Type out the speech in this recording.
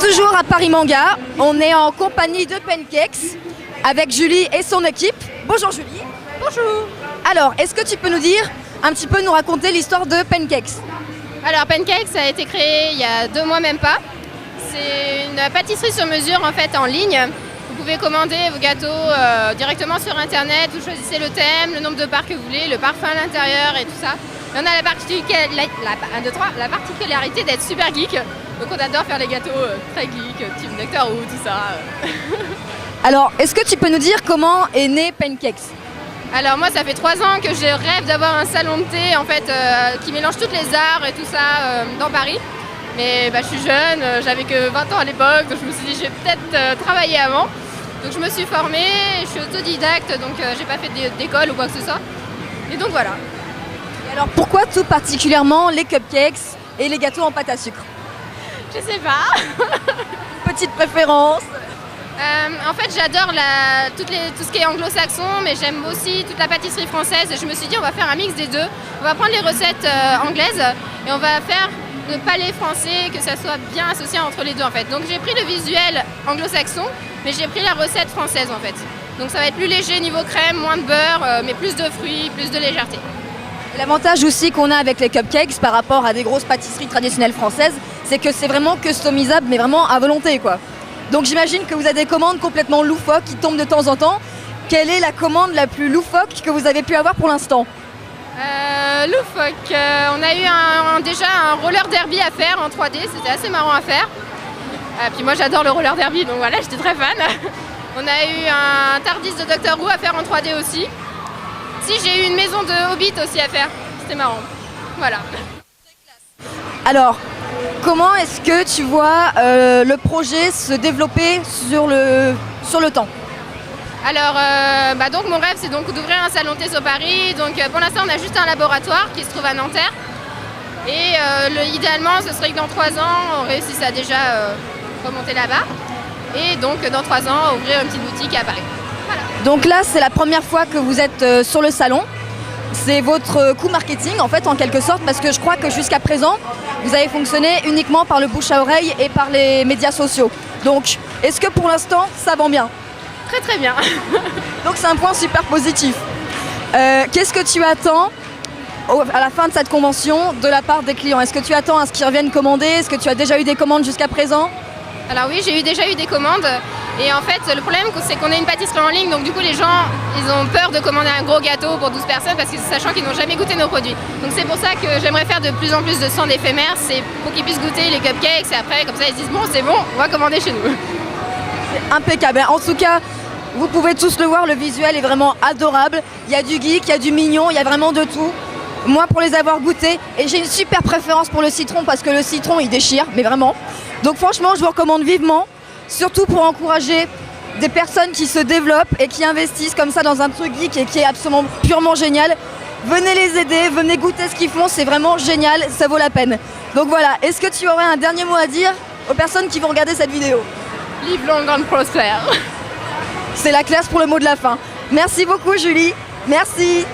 Toujours à Paris Manga, on est en compagnie de Pancakes avec Julie et son équipe. Bonjour Julie. Bonjour. Alors, est-ce que tu peux nous dire, un petit peu nous raconter l'histoire de Pancakes? Alors Pancakes a été créé il y a 2 mois même pas. C'est une pâtisserie sur mesure en fait en ligne. Vous pouvez commander vos gâteaux directement sur internet, vous choisissez le thème, le nombre de parts que vous voulez, le parfum à l'intérieur et tout ça. Et on a la particularité d'être super geek, donc on adore faire les gâteaux très geek, type Doctor Who, tout ça. Alors, est-ce que tu peux nous dire comment est né Pancakes? Alors moi ça fait 3 ans que je rêve d'avoir un salon de thé en fait qui mélange toutes les arts et tout ça dans Paris. Mais je suis jeune, j'avais que 20 ans à l'époque, donc je me suis dit je vais peut-être travailler avant. Donc je me suis formée, je suis autodidacte, donc j'ai pas fait d'école ou quoi que ce soit. Et donc voilà. Et alors pourquoi tout particulièrement les cupcakes et les gâteaux en pâte à sucre? Je sais pas. Petite préférence? En fait j'adore tout ce qui est anglo-saxon, mais j'aime aussi toute la pâtisserie française. Et je me suis dit on va faire un mix des deux. On va prendre les recettes anglaises et on va faire le palais français, que ça soit bien associé entre les deux en fait. Donc j'ai pris le visuel anglo-saxon, mais j'ai pris la recette française en fait. Donc ça va être plus léger niveau crème, moins de beurre, mais plus de fruits, plus de légèreté. L'avantage aussi qu'on a avec les cupcakes par rapport à des grosses pâtisseries traditionnelles françaises, c'est que c'est vraiment customisable, mais vraiment à volonté quoi. Donc j'imagine que vous avez des commandes complètement loufoques qui tombent de temps en temps. Quelle est la commande la plus loufoque que vous avez pu avoir pour l'instant? Loufoque, on a eu déjà un roller derby à faire en 3D, c'était assez marrant à faire. Puis moi j'adore le roller derby, donc voilà, j'étais très fan. On a eu un Tardis de Doctor Who à faire en 3D aussi. Si, j'ai eu une maison de Hobbit aussi à faire, c'était marrant. Voilà. Alors, comment est-ce que tu vois le projet se développer sur le temps? Alors, donc mon rêve c'est donc d'ouvrir un salon thé sur Paris. Donc pour l'instant on a juste un laboratoire qui se trouve à Nanterre. Et idéalement ce serait que dans 3 ans on réussisse à déjà remonter là-bas. Et donc dans 3 ans ouvrir une petite boutique à Paris. Voilà. Donc là c'est la première fois que vous êtes sur le salon. C'est votre coup marketing en fait en quelque sorte, parce que je crois que jusqu'à présent vous avez fonctionné uniquement par le bouche à oreille et par les médias sociaux. Donc est-ce que pour l'instant ça vend bien? Très très bien. Donc c'est un point super positif. Qu'est-ce que tu attends à la fin de cette convention de la part des clients? Est-ce que tu attends à ce qu'ils reviennent commander? Est-ce que tu as déjà eu des commandes jusqu'à présent? Alors oui, j'ai déjà eu des commandes. Et en fait, le problème, c'est qu'on est une pâtisserie en ligne, donc du coup, les gens, ils ont peur de commander un gros gâteau pour 12 personnes, parce que sachant qu'ils n'ont jamais goûté nos produits. Donc c'est pour ça que j'aimerais faire de plus en plus de stands éphémères, c'est pour qu'ils puissent goûter les cupcakes, et après, comme ça, ils se disent, bon, c'est bon, on va commander chez nous. C'est impeccable. En tout cas, vous pouvez tous le voir, le visuel est vraiment adorable. Il y a du geek, il y a du mignon, il y a vraiment de tout. Moi, pour les avoir goûtés, et j'ai une super préférence pour le citron, parce que le citron, il déchire, mais vraiment. Donc franchement, je vous recommande vivement. Surtout pour encourager des personnes qui se développent et qui investissent comme ça dans un truc geek et qui est absolument purement génial. Venez les aider, venez goûter ce qu'ils font, c'est vraiment génial, ça vaut la peine. Donc voilà, est-ce que tu aurais un dernier mot à dire aux personnes qui vont regarder cette vidéo? Live long and prosper. C'est la classe pour le mot de la fin. Merci beaucoup Julie, merci.